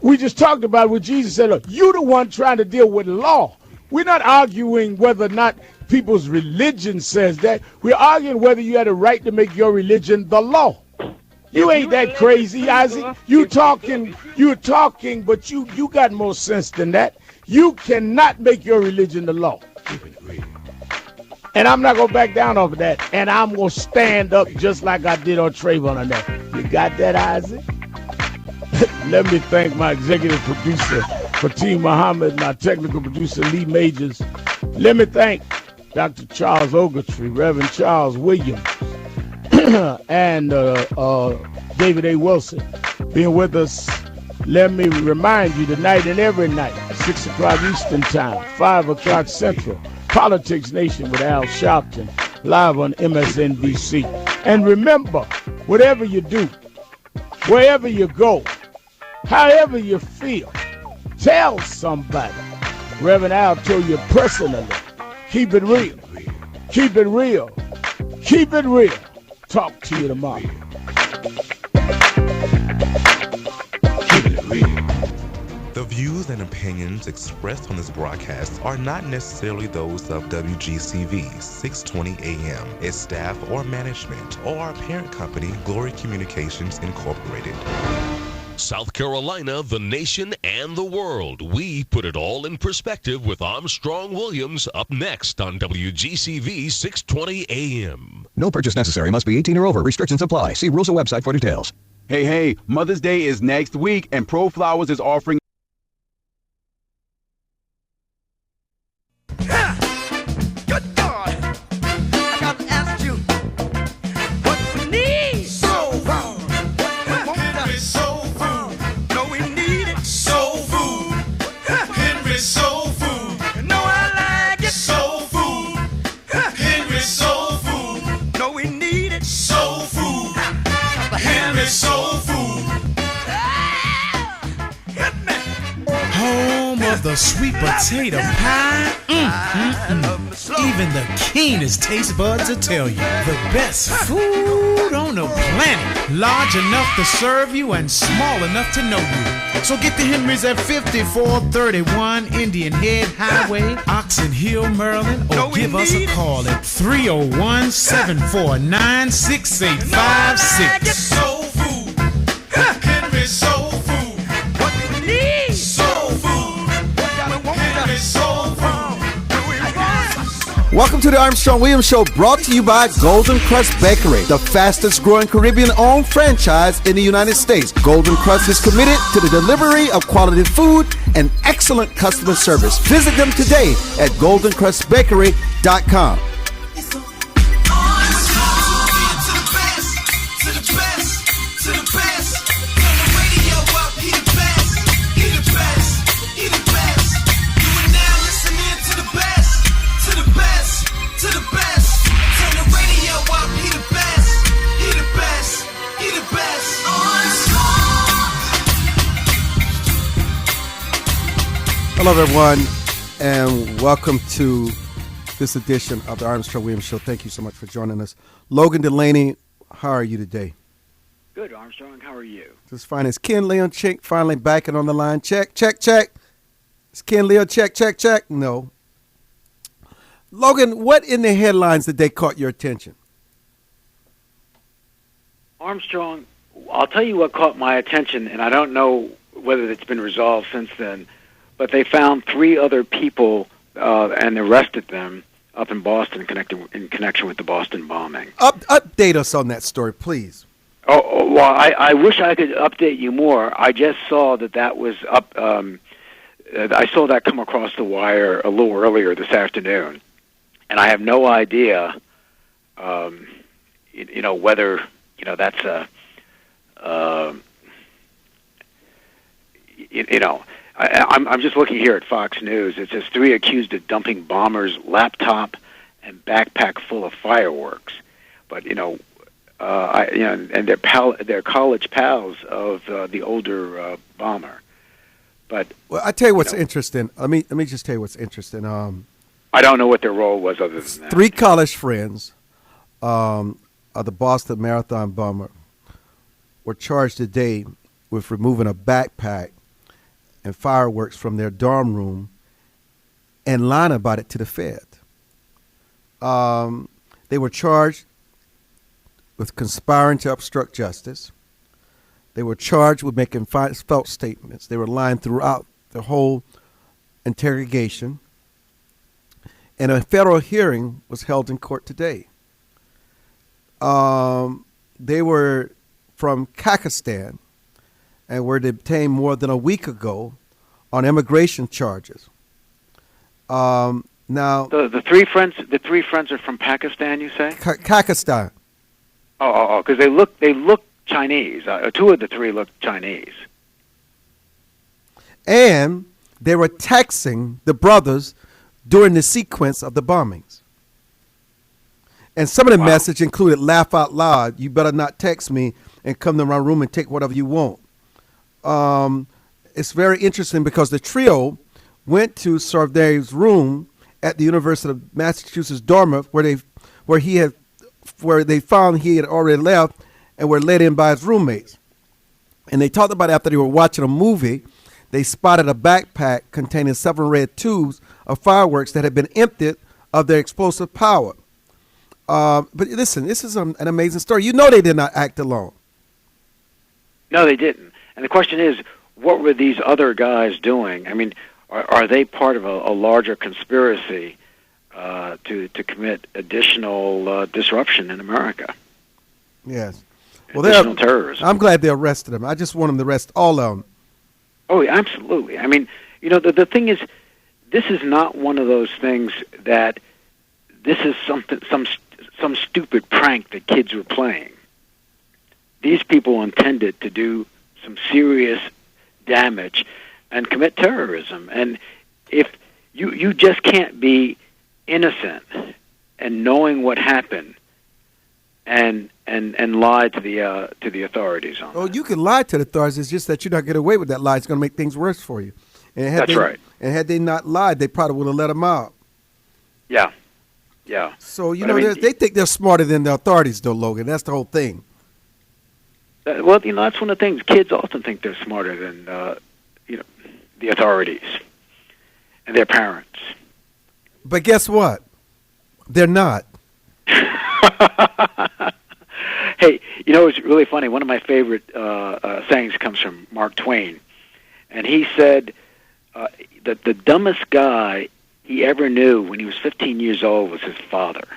We just talked about what Jesus said. Look, you the one trying to deal with law. We're not arguing whether or not people's religion says that. We're arguing whether you had a right to make your religion the law. You ain't that crazy, Isaac. You're talking, but you got more sense than that. You cannot make your religion the law. And I'm not going to back down off of that. And I'm going to stand up just like I did on Trayvon on that. You got that, Isaac? Let me thank my executive producer, Fatim Muhammad, and our technical producer, Lee Majors. Let me thank Dr. Charles Ogletree, Reverend Charles Williams, and David A. Wilson being with us. Let me remind you tonight and every night, 6 o'clock Eastern Time, 5 o'clock Central, Politics Nation with Al Sharpton, live on MSNBC. And remember, whatever you do, wherever you go, however you feel, tell somebody. Reverend Al told you personally, keep it real. Keep it real. Keep it real. Talk to you tomorrow. The views and opinions expressed on this broadcast are not necessarily those of WGCV 620 AM, its staff or management, or our parent company, Glory Communications Incorporated. South Carolina, the nation, and the world. We put it all in perspective with Armstrong Williams up next on WGCV 620 AM. No purchase necessary. Must be 18 or over. Restrictions apply. See rules or website for details. Hey, Mother's Day is next week, and Pro Flowers is offering the sweet potato pie. Even the keenest taste buds will tell you the best food on the planet. Large enough to serve you and small enough to know you. So get to Henry's at 5431 Indian Head Highway, Oxon Hill, Maryland, or give us a call at 301-749-6856. Soul food, Henry's soul food. What we need, soul food. Henry's soul food. Welcome to the Armstrong Williams Show, brought to you by Golden Crust Bakery, the fastest growing Caribbean-owned franchise in the United States. Golden Crust is committed to the delivery of quality food and excellent customer service. Visit them today at goldencrustbakery.com. Hello, everyone, and welcome to this edition of the Armstrong Williams Show. Thank you so much for joining us. Logan Delany, how are you today? Good, Armstrong. How are you? Just fine. Is Ken Leon Chick finally back and on the line? Check, check, check. Is Ken Leon check, check, check? No. Logan, what in the headlines today caught your attention? Armstrong, I'll tell you what caught my attention, and I don't know whether it's been resolved since then, but they found 3 other people and arrested them up in Boston in connection with the Boston bombing. Update us on that story, please. Oh well, I wish I could update you more. I just saw that was up. I saw that come across the wire a little earlier this afternoon, and I have no idea, whether that's a, I'm just looking here at Fox News. It says 3 accused of dumping bombers' laptop and backpack full of fireworks, but and they're college pals of the older bomber. But well, I tell you what's interesting. Let me just tell you what's interesting. I don't know what their role was other than that. 3 college friends of the Boston Marathon bomber were charged today with removing a backpack and fireworks from their dorm room and lying about it to the Fed. They were charged with conspiring to obstruct justice. They were charged with making false statements. They were lying throughout the whole interrogation. And a federal hearing was held in court today. They were from Kazakhstan and were detained more than a week ago on immigration charges. Now the three friends are from Pakistan, you say? Kazakhstan. Oh, because they look Chinese. Two of the three look Chinese. And they were texting the brothers during the sequence of the bombings. And some of the message included laugh out loud, you better not text me and come to my room and take whatever you want. It's very interesting because the trio went to Sarvday's room at the University of Massachusetts dorm where they found he had already left and were let in by his roommates. And they talked about after they were watching a movie, they spotted a backpack containing 7 red tubes of fireworks that had been emptied of their explosive power. But listen, this is an amazing story. You know they did not act alone. No, they didn't. And the question is, what were these other guys doing? I mean, are they part of a larger conspiracy to commit additional disruption in America? Yes. Well, additional terrorism. I'm glad they arrested them. I just want them to arrest all of them. Oh, yeah, absolutely. I mean, you know, the thing is, this is not one of those things that this is some stupid prank that kids were playing. These people intended to do some serious damage and commit terrorism. And if you just can't be innocent and knowing what happened and lie to the authorities on Oh, you can lie to the authorities. It's just that you're not getting away with that lie. It's going to make things worse for you. And That's right. And had they not lied, they probably would have let them out. Yeah. Yeah. So, they think they're smarter than the authorities, though, Logan. That's the whole thing. Well, that's one of the things. Kids often think they're smarter than, the authorities and their parents. But guess what? They're not. Hey, it's really funny. One of my favorite sayings comes from Mark Twain. And he said that the dumbest guy he ever knew when he was 15 years old was his father.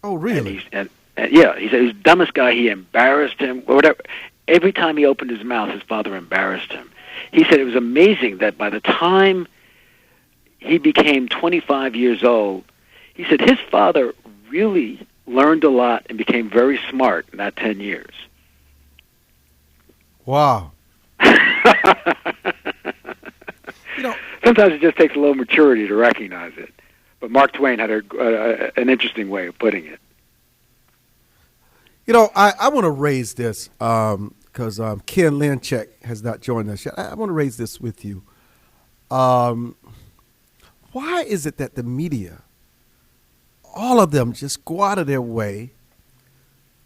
Oh, really? And yeah, he said he was the dumbest guy. He embarrassed him, or whatever. Every time he opened his mouth, his father embarrassed him. He said it was amazing that by the time he became 25 years old, he said his father really learned a lot and became very smart in that 10 years. Wow. Sometimes it just takes a little maturity to recognize it. But Mark Twain had an interesting way of putting it. I want to raise this because Ken Linchek has not joined us yet. I want to raise this with you. Why is it that the media, all of them, just go out of their way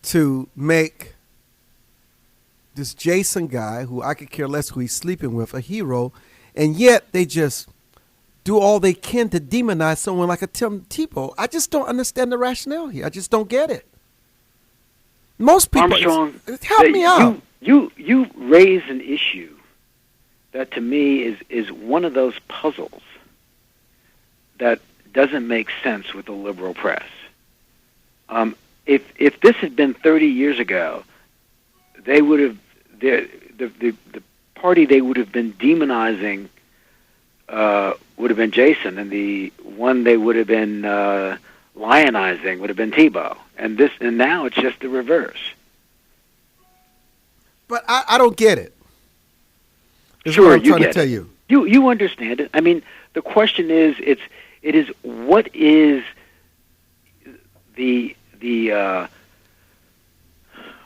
to make this Jason guy, who I could care less who he's sleeping with, a hero, and yet they just do all they can to demonize someone like a Tim Tebow? I just don't understand the rationale here. I just don't get it. Most people, Armstrong, help me out. You raise an issue that to me is one of those puzzles that doesn't make sense with the liberal press. If this had been 30 years ago, they would have the party they would have been demonizing would have been Jason, and the one they would have been lionizing would have been Tebow. And now it's just the reverse. But I don't get it. That's sure, what I'm trying to tell you. You understand it. I mean, the question is, what is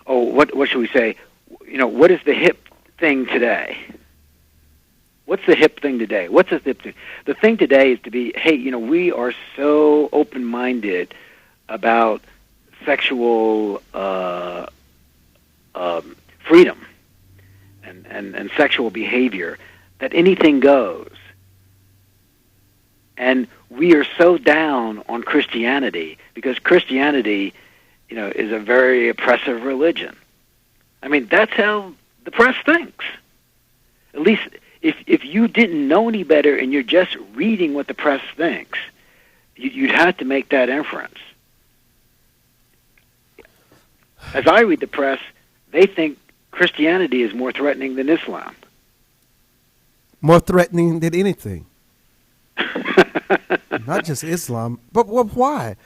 what should we say? What is the hip thing today? What's the hip thing today? What's the hip thing? The thing today is to be, hey, we are so open-minded about sexual freedom and sexual behavior that anything goes. And we are so down on Christianity because Christianity, is a very oppressive religion. I mean, that's how the press thinks. At least if you didn't know any better and you're just reading what the press thinks, you'd have to make that inference. As I read the press, they think Christianity is more threatening than Islam. More threatening than anything. Not just Islam, but why?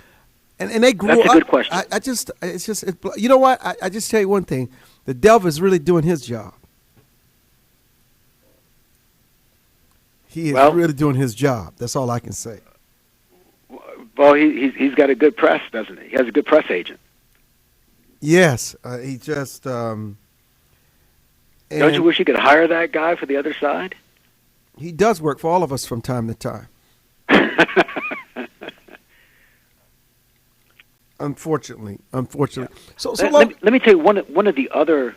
And they grew up. That's a good question. You know what? I just tell you one thing. The devil is really doing his job. He is really doing his job. That's all I can say. Well, he's got a good press, doesn't he? He has a good press agent. Yes. He just... Don't you wish you could hire that guy for the other side? He does work for all of us from time to time. Unfortunately. Yeah. So let me tell you one of the other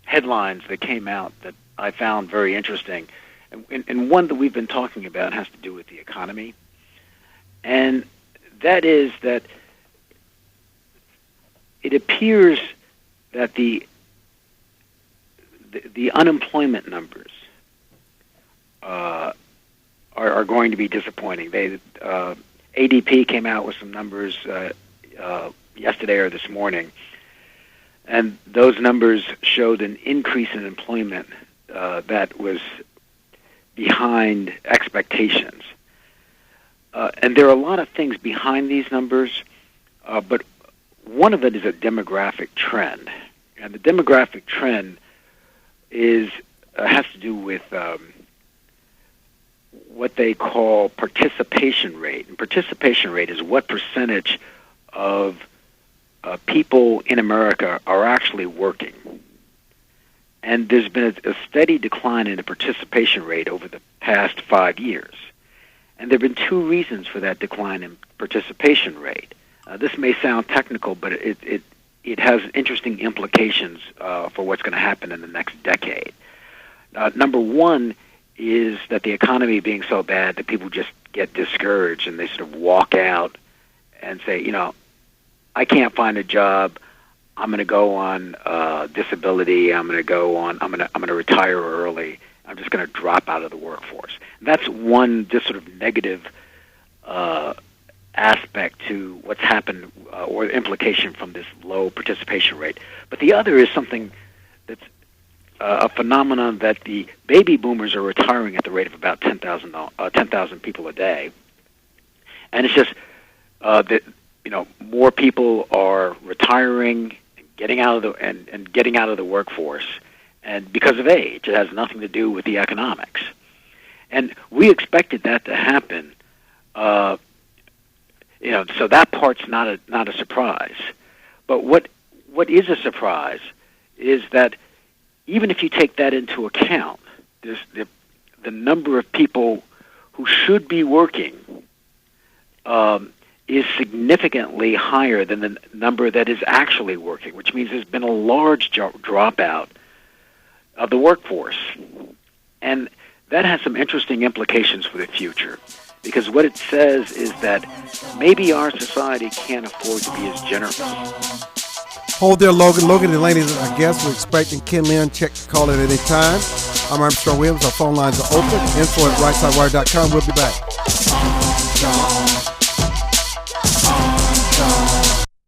headlines that came out that I found very interesting, and one that we've been talking about has to do with the economy, and that is that it appears that the unemployment numbers are going to be disappointing. ADP came out with some numbers yesterday or this morning, and those numbers showed an increase in employment that was behind expectations. And there are a lot of things behind these numbers, but one of it is a demographic trend. And the demographic trend has to do with what they call participation rate. And participation rate is what percentage of people in America are actually working. And there's been a steady decline in the participation rate over the past 5 years. And there have been two reasons for that decline in participation rate. This may sound technical, but it has interesting implications for what's going to happen in the next decade. Number one is that the economy being so bad that people just get discouraged and they sort of walk out and say, I can't find a job. I'm going to go on disability. I'm going to retire early. I'm just going to drop out of the workforce. And that's one just sort of negative aspect to what's happened or implication from this low participation rate. But the other is something that's a phenomenon that the baby boomers are retiring at the rate of about 10,000 people a day. And it's just that more people are retiring, getting out of the workforce, and because of age. It has nothing to do with the economics. And we expected that to happen. So that part's not a surprise. But what is a surprise is that even if you take that into account, there's the number of people who should be working is significantly higher than the number that is actually working, which means there's been a large dropout of the workforce. And that has some interesting implications for the future, because what it says is that maybe our society can't afford to be as generous. Hold there, Logan. Logan Delany is our guest. We're expecting Ken Lynn. Check to call at any time. I'm Armstrong Williams. Our phone lines are open. info@rightsidewire.com. We'll be back.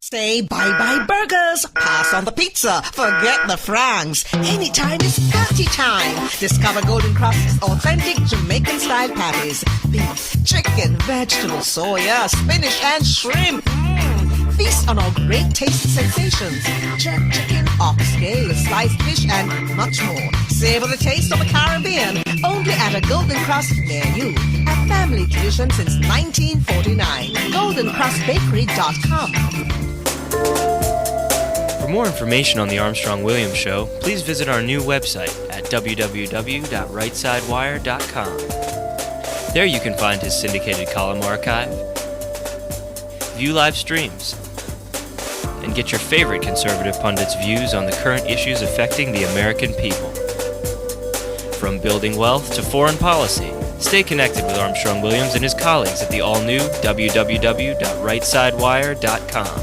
Say bye-bye burgers, pass on the pizza, forget the francs. Anytime is party time. Discover Golden Crust's authentic Jamaican-style patties. Beef, chicken, vegetables, soya, spinach, and shrimp. Feast on our great taste sensations. Jerk chicken, oxtail, sliced fish, and much more. Savor the taste of the Caribbean. Only at a Golden Crust near you. A family tradition since 1949. GoldenCrustBakery.com. For more information on the Armstrong Williams Show, please visit our new website at www.rightsidewire.com. There you can find his syndicated column archive, view live streams, and get your favorite conservative pundits' views on the current issues affecting the American people. From building wealth to foreign policy, stay connected with Armstrong Williams and his colleagues at the all-new www.rightsidewire.com.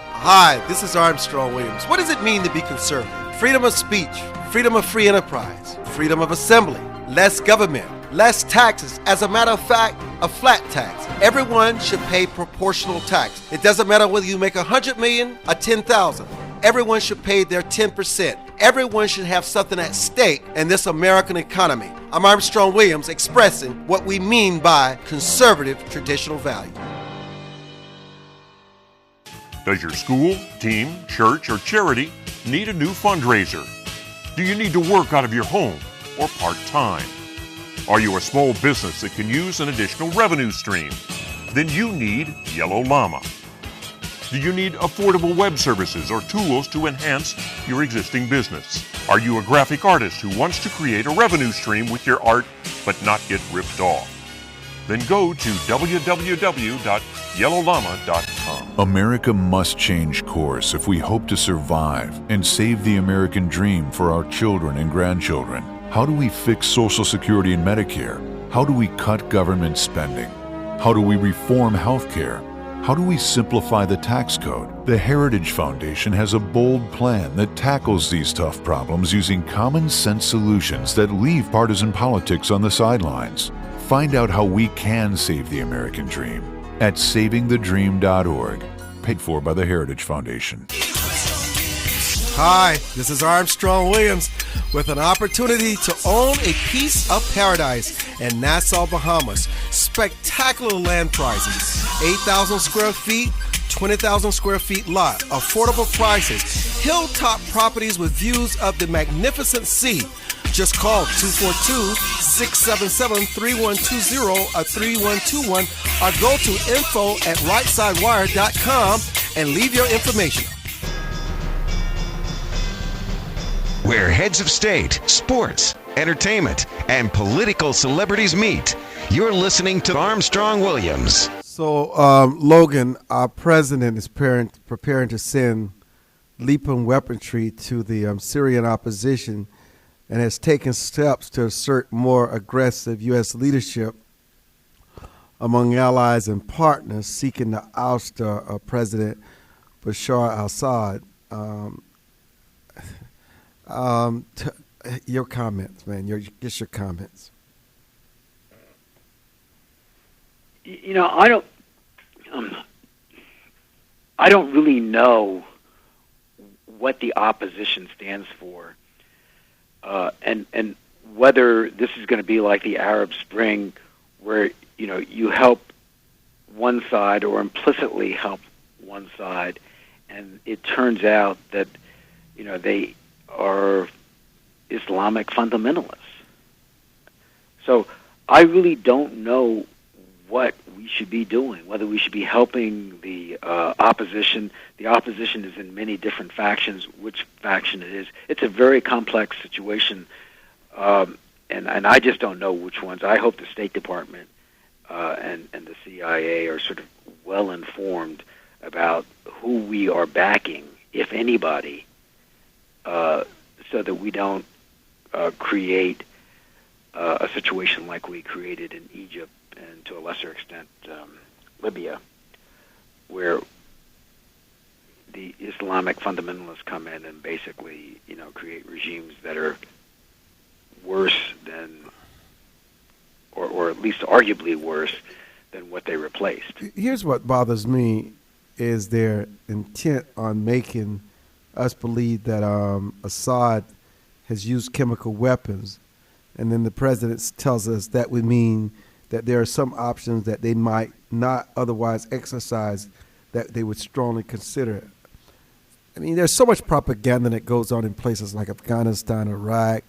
Hi, this is Armstrong Williams. What does it mean to be conservative? Freedom of speech, freedom of free enterprise, freedom of assembly, less government, less taxes. As a matter of fact, a flat tax. Everyone should pay proportional tax. It doesn't matter whether you make $100 million or $10,000. Everyone should pay their 10%. Everyone should have something at stake in this American economy. I'm Armstrong Williams expressing what we mean by conservative traditional value. Does your school, team, church, or charity need a new fundraiser? Do you need to work out of your home or part-time? Are you a small business that can use an additional revenue stream? Then you need Yellow Llama. Do you need affordable web services or tools to enhance your existing business? Are you a graphic artist who wants to create a revenue stream with your art but not get ripped off? Then go to www.yellowllama.com. America must change course if we hope to survive and save the American dream for our children and grandchildren. How do we fix Social Security and Medicare? How do we cut government spending? How do we reform health care? How do we simplify the tax code? The Heritage Foundation has a bold plan that tackles these tough problems using common sense solutions that leave partisan politics on the sidelines. Find out how we can save the American dream at savingthedream.org, paid for by the Heritage Foundation. Hi, this is Armstrong Williams with an opportunity to own a piece of paradise in Nassau, Bahamas. Spectacular land prices, 8,000 square feet, 20,000 square feet lot, affordable prices, hilltop properties with views of the magnificent sea. Just call 242-677-3120 or 3121 or go to info@rightsidewire.com and leave your information. Where heads of state, sports, entertainment, and political celebrities meet. You're listening to Armstrong Williams. So, Logan, our president is preparing to send lethal weaponry to the Syrian opposition and has taken steps to assert more aggressive U.S. leadership among allies and partners seeking to oust President Bashar al-Assad. Your comments, man. Just your comments. You know, I don't really know what the opposition stands for, and whether this is going to be like the Arab Spring, where you help one side or implicitly help one side, and it turns out that they are Islamic fundamentalists. So I really don't know what we should be doing, whether we should be helping the opposition. The opposition is in many different factions. Which faction it is, it's a very complex situation, and I just don't know which ones. I hope the State Department and the CIA are sort of well informed about who we are backing, if anybody, so that we don't create a situation like we created in Egypt and to a lesser extent Libya, where the Islamic fundamentalists come in and basically create regimes that are worse than, or at least arguably worse than what they replaced. Here's what bothers me is their intent on making us believe that Assad has used chemical weapons, and then the president tells us that would mean that there are some options that they might not otherwise exercise that they would strongly consider. I mean, there's so much propaganda that goes on in places like Afghanistan, Iraq,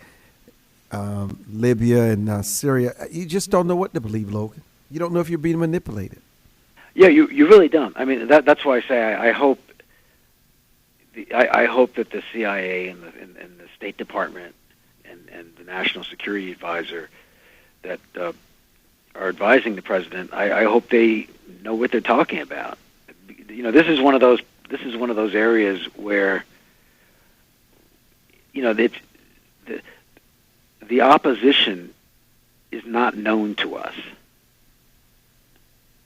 Libya, and Syria. You just don't know what to believe, Logan. You don't know if you're being manipulated. Yeah, you really don't. I mean, that's why I say I hope that the CIA and the State Department and the National Security Advisor that are advising the president, I hope they know what they're talking about. This is one of those areas where the opposition is not known to us.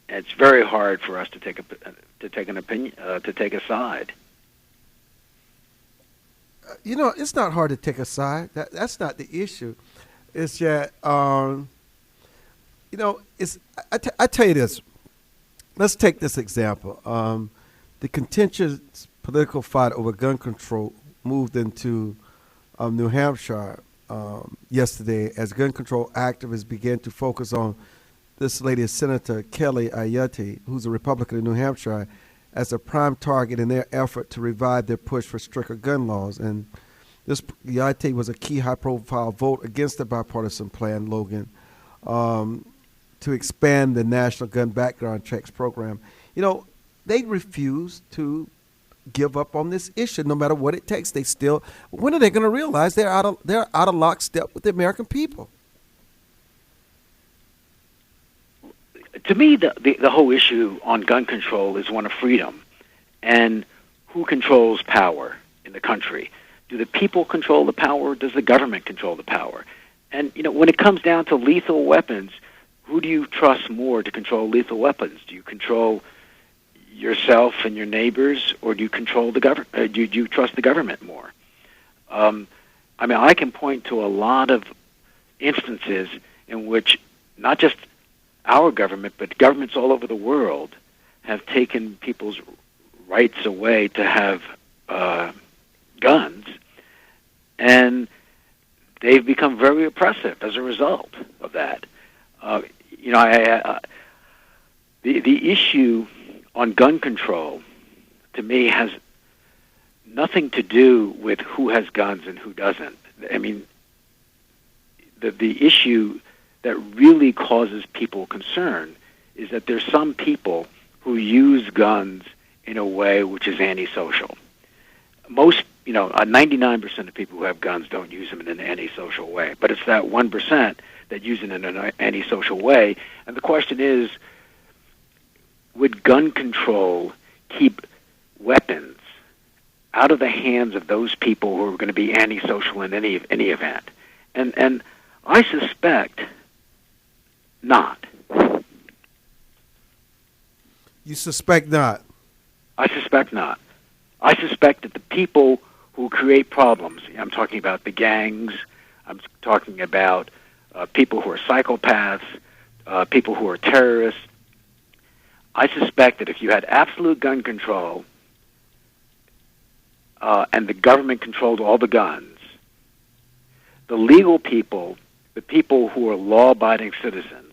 And it's very hard for us to take an opinion, to take a side. It's not hard to take a side. That's not the issue. It's that, I tell you this. Let's take this example. The contentious political fight over gun control moved into New Hampshire yesterday as gun control activists began to focus on this lady, Senator Kelly Ayotte, who's a Republican in New Hampshire, as a prime target in their effort to revive their push for stricter gun laws. And this Ayotte was a key high-profile vote against the bipartisan plan, Logan, to expand the National Gun Background Checks program. They refuse to give up on this issue, no matter what it takes. When are they going to realize they're out of lockstep with the American people? To me, the whole issue on gun control is one of freedom, and who controls power in the country? Do the people control the power, or does the government control the power? And when it comes down to lethal weapons, who do you trust more to control lethal weapons? Do you control yourself and your neighbors, or do you control the government? Do you trust the government more? I can point to a lot of instances in which not just our government, but governments all over the world have taken people's rights away to have guns, and they've become very oppressive as a result of that. The issue on gun control, to me, has nothing to do with who has guns and who doesn't. The issue that really causes people concern is that there's some people who use guns in a way which is antisocial. 99% of people who have guns don't use them in an antisocial way, but it's that 1% that use it in an antisocial way. And the question is, would gun control keep weapons out of the hands of those people who are going to be antisocial in any event? And I suspect not. You suspect not? I suspect not. I suspect that the people who create problems, I'm talking about the gangs, I'm talking about people who are psychopaths, people who are terrorists, I suspect that if you had absolute gun control and the government controlled all the guns, the legal people, the people who are law-abiding citizens,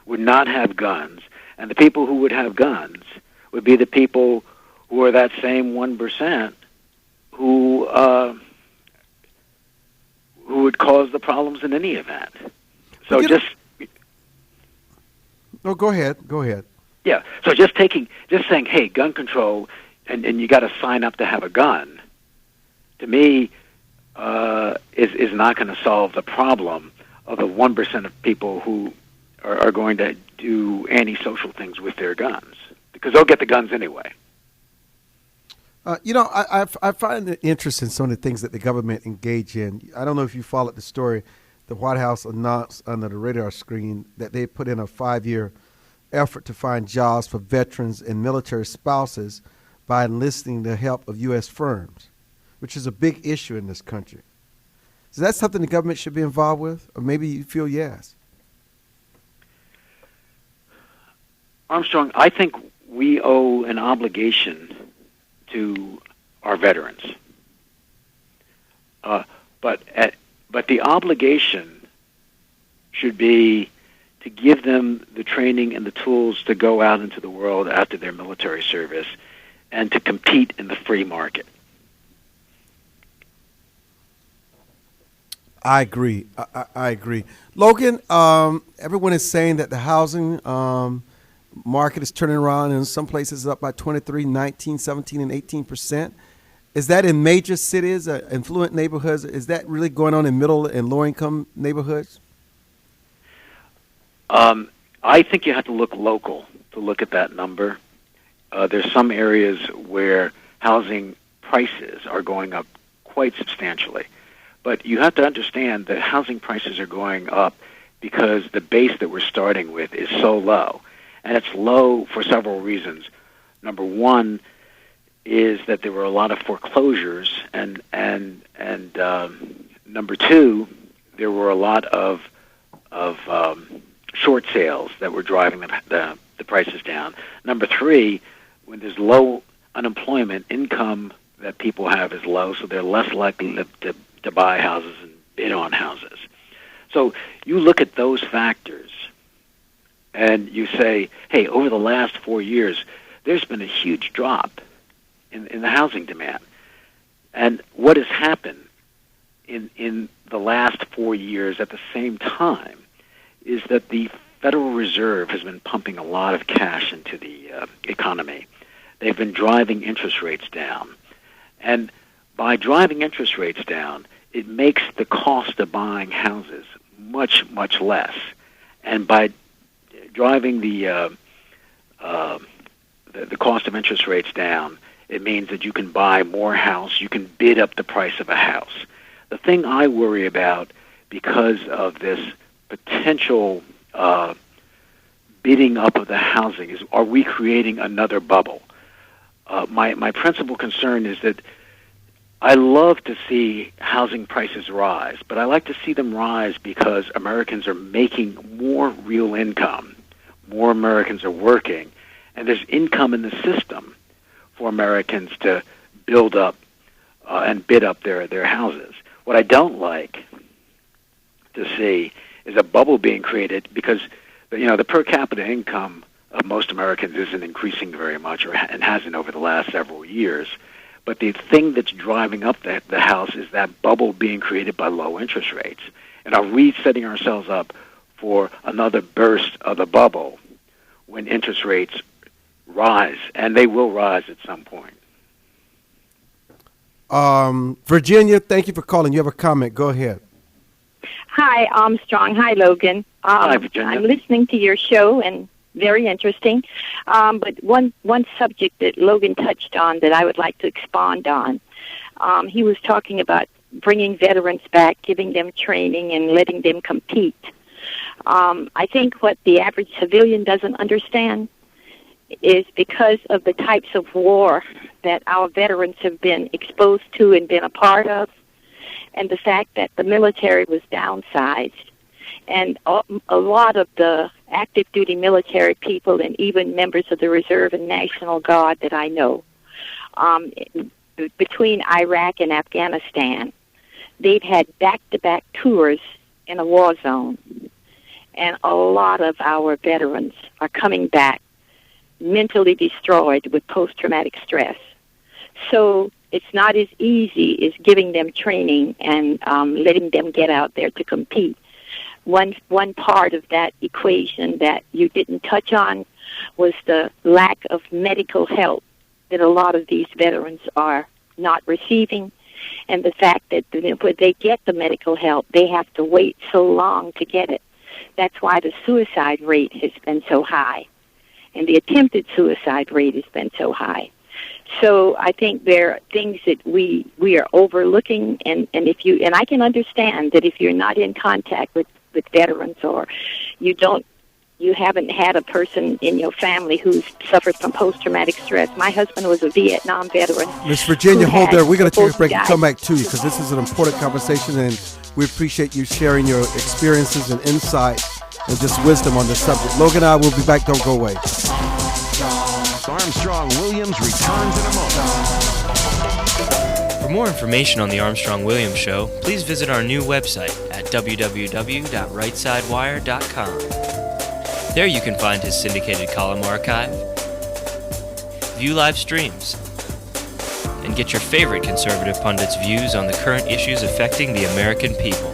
would not have guns, and the people who would have guns would be the people who are that same 1% who would cause the problems in any event. So No, go ahead. Yeah. So just saying, hey, gun control, and you got to sign up to have a gun, to me, is not going to solve the problem of the 1% of people who are going to do antisocial things with their guns, because they'll get the guns anyway. I find it interesting some of the things that the government engage in. I don't know if you followed the story. The White House announced under the radar screen that they put in a 5-year effort to find jobs for veterans and military spouses by enlisting the help of U.S. firms, which is a big issue in this country. Is that something the government should be involved with? Or maybe you feel yes? Armstrong, I think we owe an obligation to our veterans. But the obligation should be to give them the training and the tools to go out into the world after their military service and to compete in the free market. I agree. I agree. Logan, everyone is saying that the housing market is turning around, and in some places up by 23, 19, 17, and 18%. Is that in major cities, affluent neighborhoods? Is that really going on in middle and low-income neighborhoods? I think you have to look local to look at that number. There's some areas where housing prices are going up quite substantially. But you have to understand that housing prices are going up because the base that we're starting with is so low. And it's low for several reasons. Number one is that there were a lot of foreclosures, and number two, there were a lot of short sales that were driving the prices down. Number three, when there's low unemployment, income that people have is low, so they're less likely to buy houses and bid on houses. So you look at those factors and you say, hey, over the last 4 years, there's been a huge drop in the housing demand. And what has happened in the last 4 years at the same time is that the Federal Reserve has been pumping a lot of cash into the economy. They've been driving interest rates down. And by driving interest rates down, it makes the cost of buying houses much, much less. And by driving the cost of interest rates down, it means that you can buy more house, you can bid up the price of a house. The thing I worry about because of this potential bidding up of the housing is, are we creating another bubble? My principal concern is that I love to see housing prices rise, but I like to see them rise because Americans are making more real income, more Americans are working, and there's income in the system for Americans to build up and bid up their houses. What I don't like to see is a bubble being created because the per capita income of most Americans isn't increasing very much and hasn't over the last several years. But the thing that's driving up the house is that bubble being created by low interest rates. And are we setting ourselves up for another burst of the bubble when interest rates rise? And they will rise at some point. Virginia, thank you for calling. You have a comment. Go ahead. Hi, Armstrong. Hi, Logan. Hi, Virginia. I'm listening to your show, and very interesting. But one subject that Logan touched on that I would like to expand on, he was talking about bringing veterans back, giving them training, and letting them compete. I think what the average civilian doesn't understand is because of the types of war that our veterans have been exposed to and been a part of, and the fact that the military was downsized. And a lot of the active duty military people and even members of the Reserve and National Guard that I know, between Iraq and Afghanistan, they've had back-to-back tours in a war zone. And a lot of our veterans are coming back mentally destroyed with post-traumatic stress. So it's not as easy as giving them training and letting them get out there to compete. One part of that equation that you didn't touch on was the lack of medical help that a lot of these veterans are not receiving, and the fact that when they get the medical help, they have to wait so long to get it. That's why the suicide rate has been so high, and the attempted suicide rate has been so high. So I think there are things that we are overlooking, and I can understand that if you're not in contact with veterans, or you haven't had a person in your family who's suffered from post-traumatic stress. My husband was a Vietnam veteran. Miss Virginia, hold there. We're going to take a break and come back to you because this is an important conversation, and we appreciate you sharing your experiences and insight and just wisdom on this subject. Logan and I will be back. Don't go away. Armstrong Williams returns in a moment. For more information on the Armstrong Williams Show, please visit our new website at www.rightsidewire.com. There you can find his syndicated column archive, view live streams, and get your favorite conservative pundits' views on the current issues affecting the American people.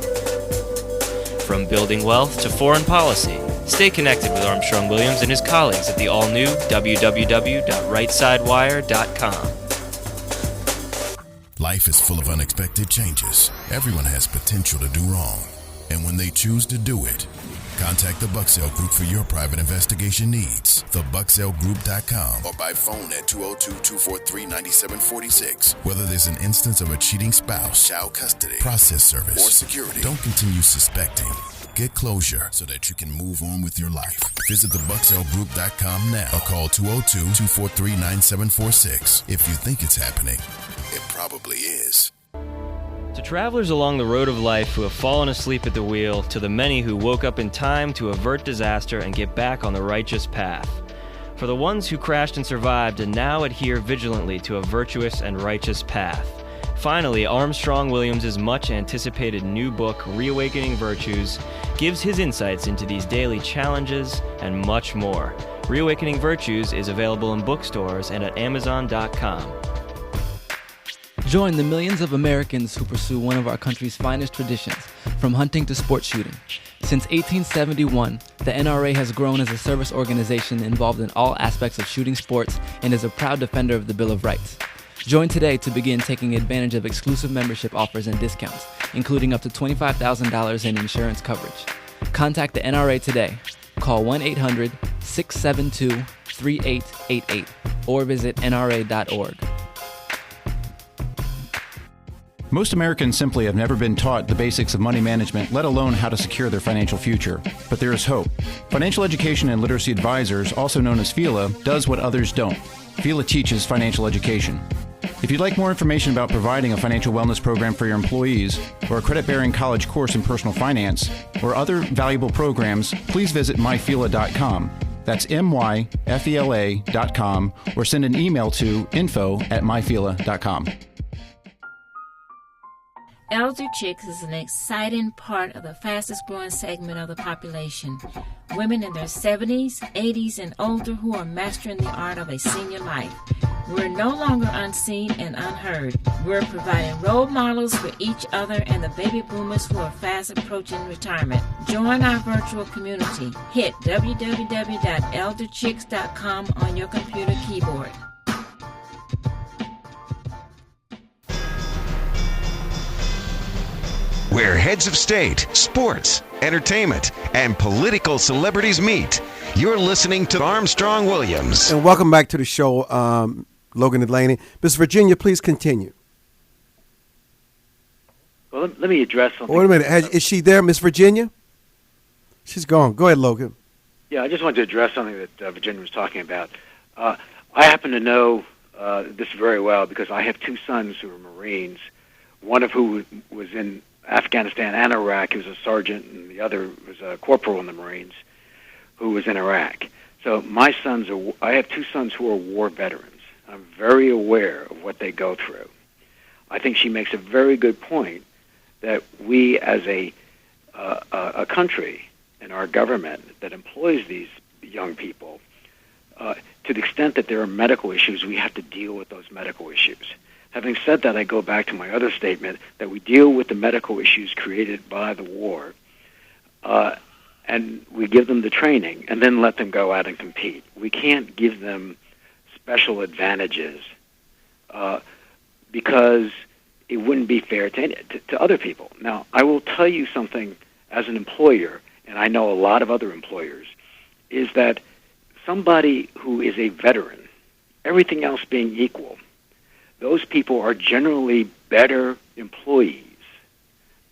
From building wealth to foreign policy, stay connected with Armstrong Williams and his colleagues at the all-new www.rightsidewire.com. Life is full of unexpected changes. Everyone has potential to do wrong. And when they choose to do it, Contact the Bucksell Group for your private investigation needs. TheBucksellGroup.com or by phone at 202-243-9746. Whether there's an instance of a cheating spouse, child custody, process service, or security, don't continue suspecting. Get closure so that you can move on with your life. Visit TheBucksellGroup.com now or call 202-243-9746. If you think it's happening, it probably is. To travelers along the road of life who have fallen asleep at the wheel, to the many who woke up in time to avert disaster and get back on the righteous path. For the ones who crashed and survived and now adhere vigilantly to a virtuous and righteous path. Finally, Armstrong Williams' much-anticipated new book, Reawakening Virtues, gives his insights into these daily challenges and much more. Reawakening Virtues is available in bookstores and at Amazon.com. Join the millions of Americans who pursue one of our country's finest traditions, from hunting to sport shooting. Since 1871, the NRA has grown as a service organization involved in all aspects of shooting sports and is a proud defender of the Bill of Rights. Join today to begin taking advantage of exclusive membership offers and discounts, including up to $25,000 in insurance coverage. Contact the NRA today. Call 1-800-672-3888 or visit nra.org. Most Americans simply have never been taught the basics of money management, let alone how to secure their financial future. But there is hope. Financial Education and Literacy Advisors, also known as FELA, does what others don't. FELA teaches financial education. If you'd like more information about providing a financial wellness program for your employees, or a credit-bearing college course in personal finance, or other valuable programs, please visit myfela.com. That's myfela.com, or send an email to info@myfela.com. Elder Chicks is an exciting part of the fastest growing segment of the population. Women in their 70s, 80s, and older who are mastering the art of a senior life. We're no longer unseen and unheard. We're providing role models for each other and the baby boomers who are fast approaching retirement. Join our virtual community. Hit www.elderchicks.com on your computer keyboard. Where heads of state, sports, entertainment, and political celebrities meet. You're listening to Armstrong Williams. And welcome back to the show, Logan Delany. Miss Virginia, please continue. Well, let me address something. Wait a minute. Is she there, Miss Virginia? She's gone. Go ahead, Logan. Yeah, I just wanted to address something that Virginia was talking about. I happen to know this very well because I have two sons who are Marines, one of who was in Afghanistan and Iraq. He was a sergeant, and the other was a corporal in the Marines who was in Iraq. So my sons I have two sons who are war veterans. I'm very aware of what they go through. I think she makes a very good point that we as a country and our government that employs these young people, to the extent that there are medical issues, we have to deal with those medical issues. Having said that, I go back to my other statement that we deal with the medical issues created by the war, and we give them the training and then let them go out and compete. We can't give them special advantages because it wouldn't be fair to other people. Now, I will tell you something as an employer, and I know a lot of other employers, is that somebody who is a veteran, everything else being equal, those people are generally better employees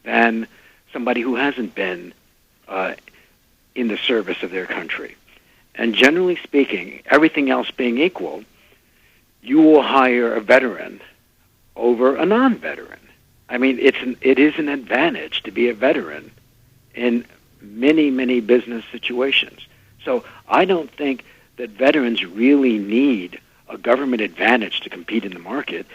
than somebody who hasn't been in the service of their country. And generally speaking, everything else being equal, you will hire a veteran over a non-veteran. I mean, it is an advantage to be a veteran in many, many business situations. So I don't think that veterans really need a government advantage to compete in the market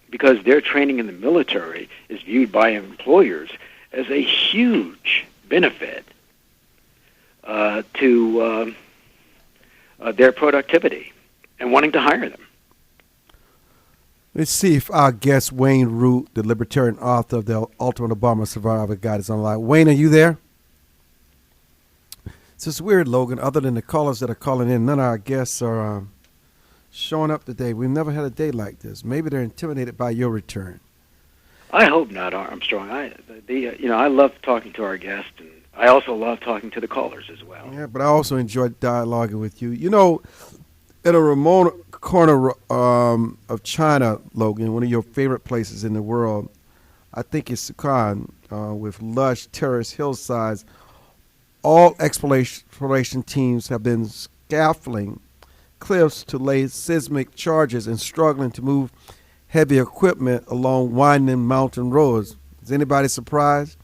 because their training in the military is viewed by employers as a huge benefit to their productivity and wanting to hire them. Let's see if our guest, Wayne Root, the libertarian author of The Ultimate Obama Survivor Guide, is on the line. Wayne, are you there? It's just weird, Logan. Other than the callers that are calling in, none of our guests are showing up today. We've never had a day like this. Maybe they're intimidated by your return. I hope not, Armstrong. I love talking to our guests, and I also love talking to the callers as well. Yeah, but I also enjoyed dialoguing with you. You know, in a remote corner of China, Logan, one of your favorite places in the world, I think it's Sichuan, with lush terrace hillsides. All exploration teams have been scaffolding cliffs to lay seismic charges and struggling to move heavy equipment along winding mountain roads. Is anybody surprised?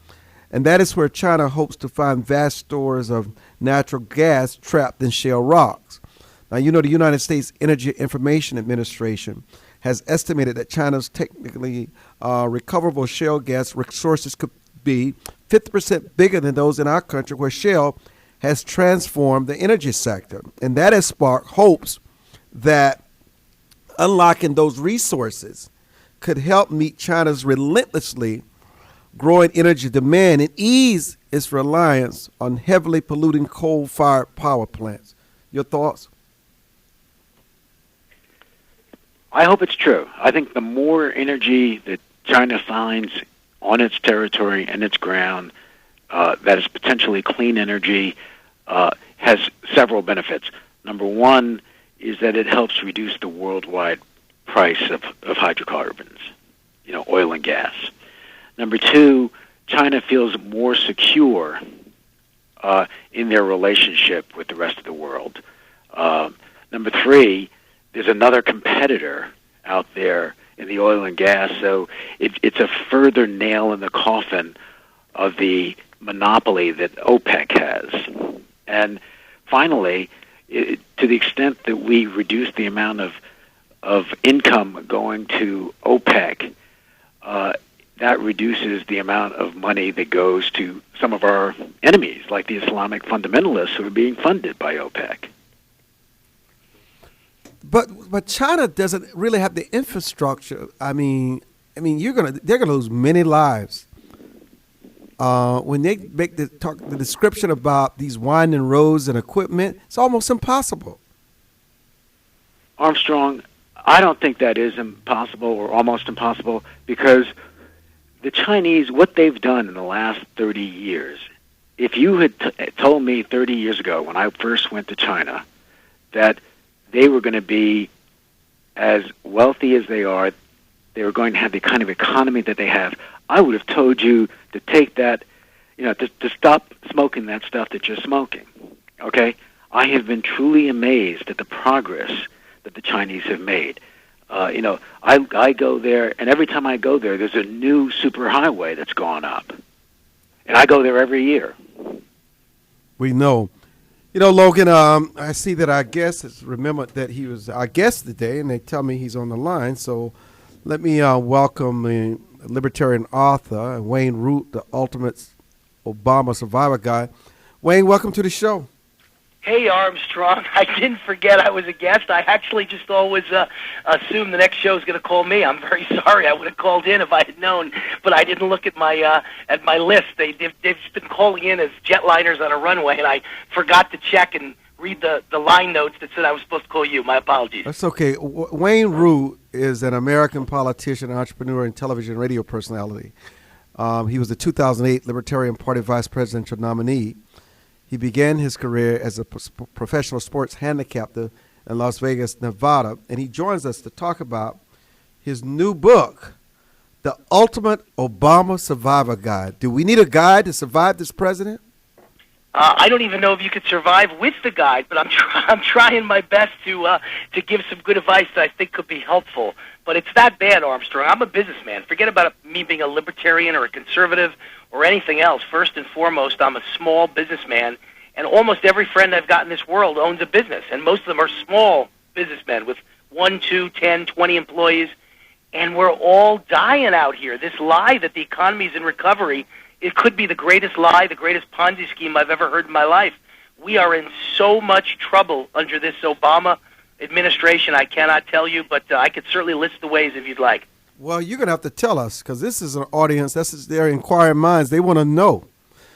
And that is where China hopes to find vast stores of natural gas trapped in shale rocks. Now, you know, the United States Energy Information Administration has estimated that China's technically recoverable shale gas resources could be 50% bigger than those in our country, where shale has transformed the energy sector. And that has sparked hopes that unlocking those resources could help meet China's relentlessly growing energy demand and ease its reliance on heavily polluting coal-fired power plants. Your thoughts? I hope it's true. I think the more energy that China finds on its territory and its ground that is potentially clean energy has several benefits. Number one is that it helps reduce the worldwide price of hydrocarbons, oil and gas. Number two, China feels more secure in their relationship with the rest of the world. Number three, there's another competitor out there in the oil and gas, so it's a further nail in the coffin of the monopoly that OPEC has. And finally, to the extent that we reduce the amount of income going to OPEC, that reduces the amount of money that goes to some of our enemies, like the Islamic fundamentalists who are being funded by OPEC. But China doesn't really have the infrastructure. I mean, they're gonna lose many lives when they make the description about these winding roads and equipment. It's almost impossible. Armstrong, I don't think that is impossible or almost impossible, because the Chinese, what they've done in the last 30 years, if you had told me 30 years ago when I first went to China that they were going to be as wealthy as they are, they were going to have the kind of economy that they have, I would have told you to take that, to stop smoking that stuff that you're smoking, okay? I have been truly amazed at the progress that the Chinese have made. I go there, and every time I go there, there's a new superhighway that's gone up. And I go there every year. We know. Logan, I see that our guest has remembered that he was our guest today, and they tell me he's on the line. So let me welcome the libertarian author, Wayne Root, the ultimate Obama survivor guy. Wayne, welcome to the show. Hey, Armstrong. I didn't forget I was a guest. I actually just always assume the next show is going to call me. I'm very sorry. I would have called in if I had known, but I didn't look at my list. They've just been calling in as jetliners on a runway, and I forgot to check and read the line notes that said I was supposed to call you. My apologies. That's okay. Wayne Root is an American politician, entrepreneur, and television and radio personality. He was the 2008 Libertarian Party vice presidential nominee. He began his career as a professional sports handicapper in Las Vegas, Nevada, and he joins us to talk about his new book, The Ultimate Obama Survivor Guide. Do we need a guide to survive this president? I don't even know if you could survive with the guide, but I'm trying my best to give some good advice that I think could be helpful. But it's that bad, Armstrong. I'm a businessman. Forget about me being a libertarian or a conservative or anything else. First and foremost, I'm a small businessman, and almost every friend I've got in this world owns a business, and most of them are small businessmen with 1, 2, 10, 20 employees, and we're all dying out here. This lie that the economy is in recovery, it could be the greatest lie, the greatest Ponzi scheme I've ever heard in my life. We are in so much trouble under this Obama administration, I cannot tell you, but I could certainly list the ways if you'd like. Well, you're going to have to tell us, because this is an audience, this is their inquiring minds. They want to know.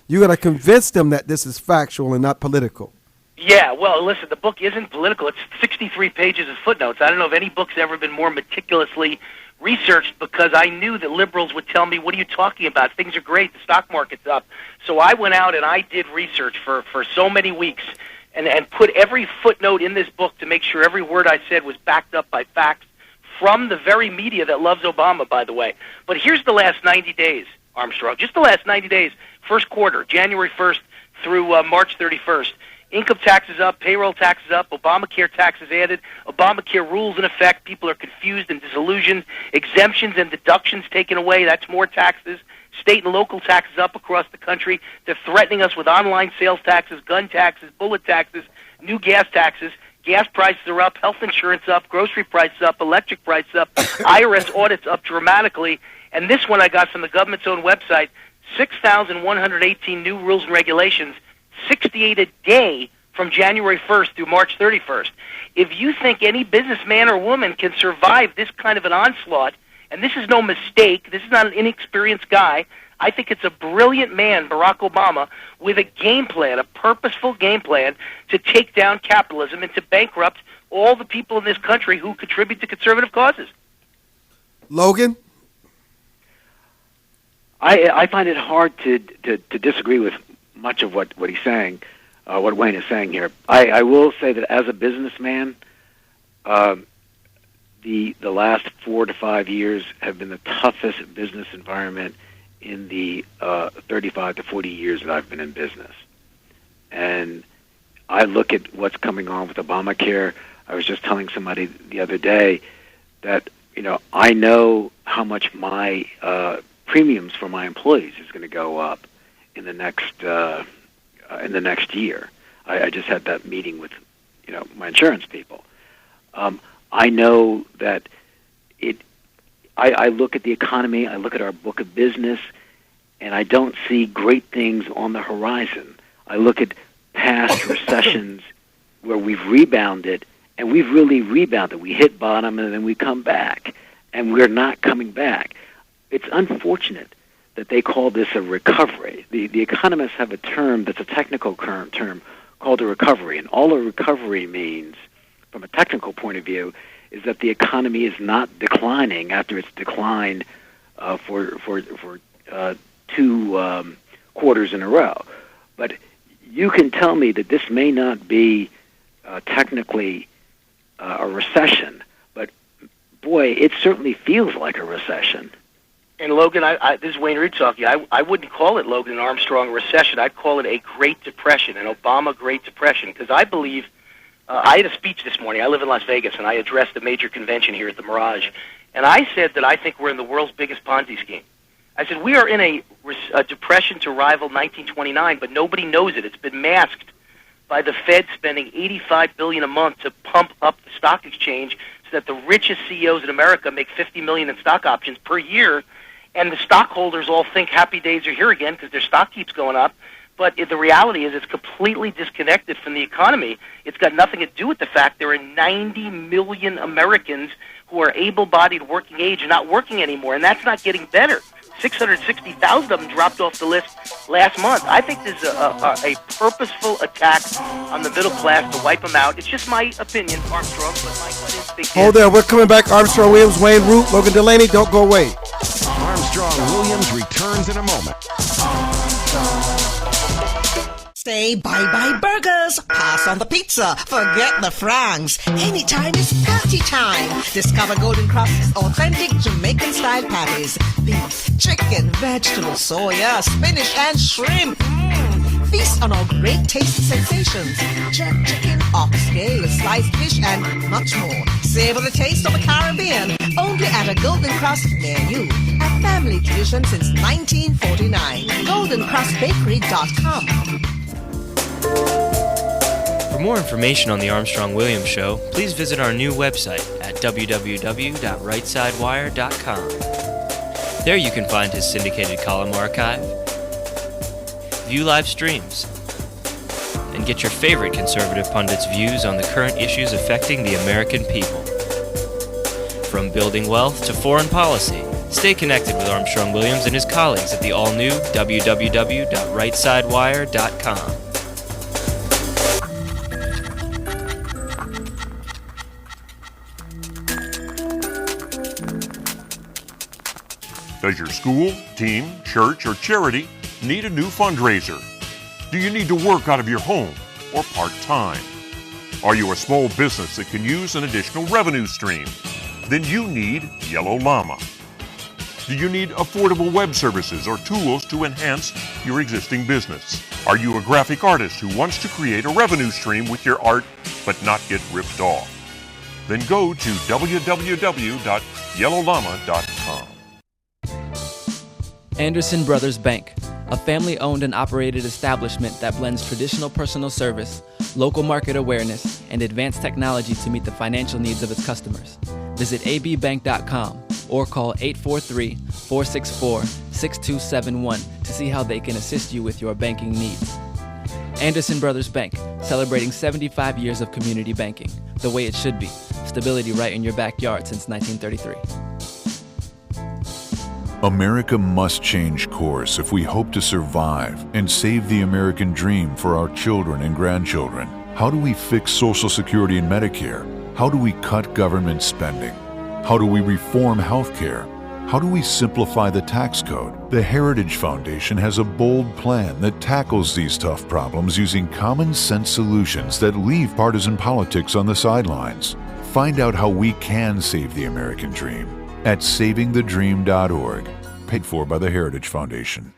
You're going to convince them that this is factual and not political. Yeah, well, listen, the book isn't political. It's 63 pages of footnotes. I don't know if any book's ever been more meticulously researched because I knew that liberals would tell me, what are you talking about? Things are great. The stock market's up. So I went out and I did research for so many weeks and put every footnote in this book to make sure every word I said was backed up by facts from the very media that loves Obama, by the way. But here's the last 90 days, Armstrong. Just the last 90 days, first quarter, January 1st through March 31st. Income taxes up, payroll taxes up, Obamacare taxes added, Obamacare rules in effect. People are confused and disillusioned. Exemptions and deductions taken away. That's more taxes. State and local taxes up across the country. They're threatening us with online sales taxes, gun taxes, bullet taxes, new gas taxes. Gas prices are up, health insurance up, grocery prices up, electric prices up, IRS audits up dramatically. And this one I got from the government's own website, 6,118 new rules and regulations, 68 a day from January 1st through March 31st. If you think any businessman or woman can survive this kind of an onslaught, and this is no mistake, this is not an inexperienced guy, I think it's a brilliant man, Barack Obama, with a game plan, a purposeful game plan to take down capitalism and to bankrupt all the people in this country who contribute to conservative causes. Logan? I find it hard to disagree with much of what he's saying, what Wayne is saying here. I will say that as a businessman, the last 4 to 5 years have been the toughest business environment in the 35 to 40 years that I've been in business. And I look at what's coming on with Obamacare. I was just telling somebody the other day that, I know how much my premiums for my employees is going to go up in the next year. I just had that meeting with, my insurance people. I know that I look at the economy, I look at our book of business, and I don't see great things on the horizon. I look at past recessions where we've rebounded, and we've really rebounded. We hit bottom, and then we come back, and we're not coming back. It's unfortunate that they call this a recovery. The economists have a term that's a technical term called a recovery, and all a recovery means, from a technical point of view, is that the economy is not declining after it's declined for 2 quarters in a row. But you can tell me that this may not be technically a recession, but boy, it certainly feels like a recession. And Logan, this is Wayne Reed talking. I wouldn't call it, Logan, an Armstrong recession. I'd call it a Great Depression, an Obama Great Depression, because I believe I had a speech this morning. I live in Las Vegas, and I addressed a major convention here at the Mirage. And I said that I think we're in the world's biggest Ponzi scheme. I said we are in a depression to rival 1929, but nobody knows it. It's been masked by the Fed spending $85 billion a month to pump up the stock exchange so that the richest CEOs in America make $50 million in stock options per year, and the stockholders all think happy days are here again because their stock keeps going up. But the reality is it's completely disconnected from the economy. It's got nothing to do with the fact there are 90 million Americans who are able-bodied, working age, and not working anymore, and that's not getting better. 660,000 of them dropped off the list last month. I think this is a purposeful attack on the middle class to wipe them out. It's just my opinion, Armstrong, but my gut instinct Hold there. We're coming back. Armstrong Williams, Wayne Root, Logan Delany. Don't go away. Armstrong Williams returns in a moment. Say bye-bye burgers, pass on the pizza, forget the francs. Anytime is party time. Discover Golden Cross's authentic Jamaican-style patties. Beef, chicken, vegetables, soya, spinach, and shrimp. Feast on our great taste sensations. Jerk chicken, oxtail, sliced fish, and much more. Savor the taste of the Caribbean. Only at a Golden Cross near you. A family tradition since 1949. GoldenCrossBakery.com. For more information on The Armstrong Williams Show, please visit our new website at www.rightsidewire.com. There you can find his syndicated column archive, view live streams, and get your favorite conservative pundits' views on the current issues affecting the American people. From building wealth to foreign policy, stay connected with Armstrong Williams and his colleagues at the all-new www.rightsidewire.com. Does your school, team, church, or charity need a new fundraiser? Do you need to work out of your home or part-time? Are you a small business that can use an additional revenue stream? Then you need Yellow Llama. Do you need affordable web services or tools to enhance your existing business? Are you a graphic artist who wants to create a revenue stream with your art but not get ripped off? Then go to www.yellowllama.com. Anderson Brothers Bank, a family-owned and operated establishment that blends traditional personal service, local market awareness, and advanced technology to meet the financial needs of its customers. Visit abbank.com or call 843-464-6271 to see how they can assist you with your banking needs. Anderson Brothers Bank, celebrating 75 years of community banking, the way it should be. Stability right in your backyard since 1933. America must change course if we hope to survive and save the American dream for our children and grandchildren. How do we fix Social Security and Medicare? How do we cut government spending? How do we reform health care? How do we simplify the tax code? The Heritage Foundation has a bold plan that tackles these tough problems using common sense solutions that leave partisan politics on the sidelines. Find out how we can save the American dream at savingthedream.org, paid for by the Heritage Foundation.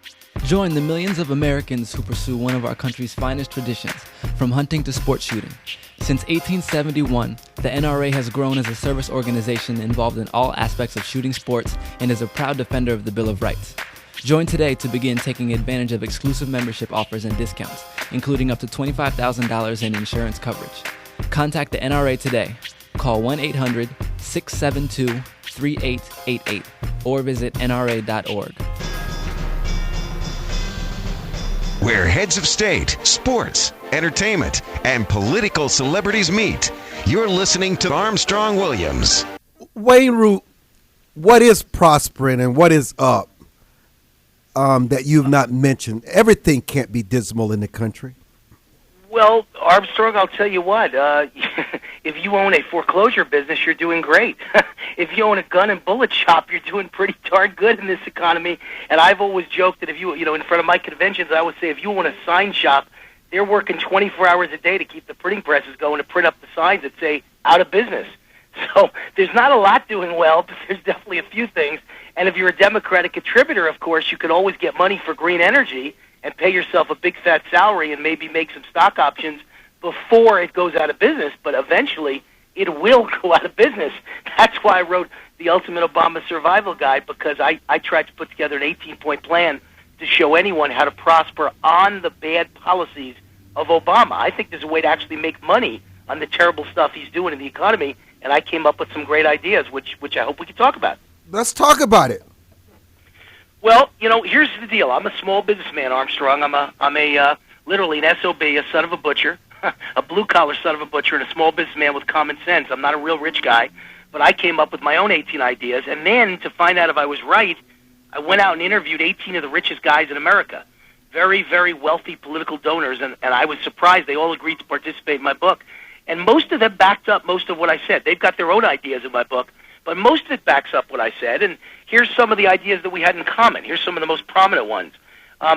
Join the millions of Americans who pursue one of our country's finest traditions, from hunting to sport shooting. Since 1871, the NRA has grown as a service organization involved in all aspects of shooting sports and is a proud defender of the Bill of Rights. Join today to begin taking advantage of exclusive membership offers and discounts, including up to $25,000 in insurance coverage. Contact the NRA today. Call 1-800-672-3888 or visit nra.org. Where heads of state, sports, entertainment, and political celebrities meet. You're listening to Armstrong Williams. Wayne Root, what is prospering and what is up that you've not mentioned? Everything can't be dismal in the country. Well, Armstrong, I'll tell you what. If you own a foreclosure business, you're doing great. If you own a gun and bullet shop, you're doing pretty darn good in this economy. And I've always joked that if you in front of my conventions, I always say if you own a sign shop, they're working 24 hours a day to keep the printing presses going to print up the signs that say out of business. So there's not a lot doing well, but there's definitely a few things. And if you're a Democratic contributor, of course, you can always get money for green energy and pay yourself a big fat salary and maybe make some stock options before it goes out of business, but eventually it will go out of business. That's why I wrote the Ultimate Obama Survival Guide, because I tried to put together an 18-point plan to show anyone how to prosper on the bad policies of Obama. I think there's a way to actually make money on the terrible stuff he's doing in the economy, and I came up with some great ideas, which I hope we can talk about. Let's talk about it. Well, here's the deal. I'm a small businessman, Armstrong. I'm a literally an SOB, a son of a butcher, a blue-collar son of a butcher, and a small businessman with common sense. I'm not a real rich guy, but I came up with my own 18 ideas, and then to find out if I was right, I went out and interviewed 18 of the richest guys in America, very, very wealthy political donors, and I was surprised they all agreed to participate in my book. And most of them backed up most of what I said. They've got their own ideas in my book, but most of it backs up what I said, and here's some of the ideas that we had in common. Here's some of the most prominent ones.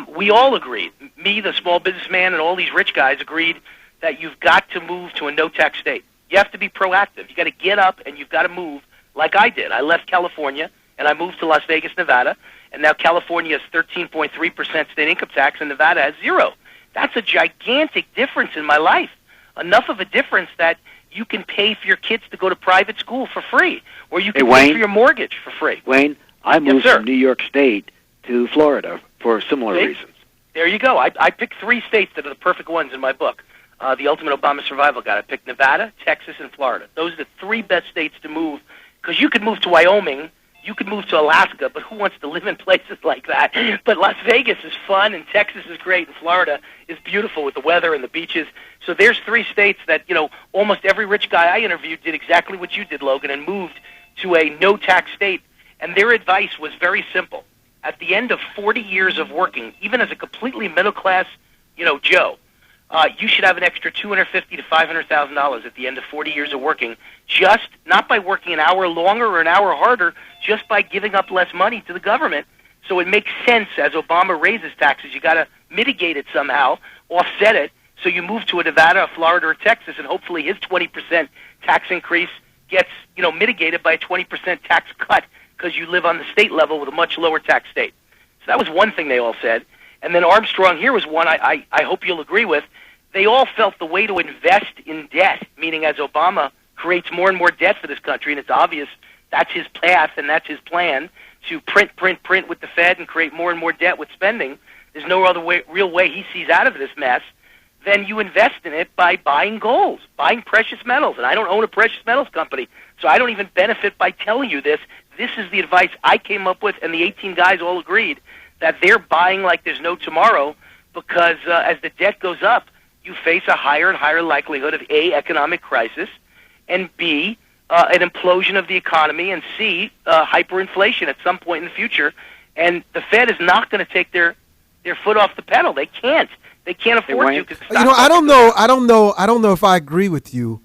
We all agreed, me, the small businessman, and all these rich guys agreed that you've got to move to a no-tax state. You have to be proactive. You've got to get up, and you've got to move like I did. I left California, and I moved to Las Vegas, Nevada, and now California has 13.3% state income tax, and Nevada has 0. That's a gigantic difference in my life, enough of a difference that you can pay for your kids to go to private school for free, or you can pay for your mortgage for free. Wayne, I moved from New York State to Florida for similar reasons. There you go. I picked 3 states that are the perfect ones in my book. The Ultimate Obama Survival Guide. I picked Nevada, Texas, and Florida. Those are the 3 best states to move, because you could move to Wyoming, you could move to Alaska, but who wants to live in places like that? But Las Vegas is fun, and Texas is great, and Florida is beautiful with the weather and the beaches. So there's 3 states that, almost every rich guy I interviewed did exactly what you did, Logan, and moved to a no-tax state. And their advice was very simple. At the end of 40 years of working, even as a completely middle-class, Joe, you should have an extra $250,000 to $500,000 at the end of 40 years of working, just not by working an hour longer or an hour harder, just by giving up less money to the government. So it makes sense as Obama raises taxes. You got to mitigate it somehow, offset it. So you move to a Nevada, a Florida, or Texas, and hopefully his 20% tax increase gets mitigated by a 20% tax cut because you live on the state level with a much lower tax state. So that was one thing they all said. And then Armstrong here was one I hope you'll agree with. They all felt the way to invest in debt, meaning as Obama creates more and more debt for this country, and it's obvious that's his path and that's his plan, to print with the Fed and create more and more debt with spending. There's no other real way he sees out of this mess. Then you invest in it by buying gold, buying precious metals. And I don't own a precious metals company, so I don't even benefit by telling you this. This is the advice I came up with, and the 18 guys all agreed that they're buying like there's no tomorrow because as the debt goes up, you face a higher and higher likelihood of A, economic crisis, and B, an implosion of the economy, and C, hyperinflation at some point in the future. And the Fed is not going to take their foot off the pedal. They can't. They can't afford to. I don't know if I agree with you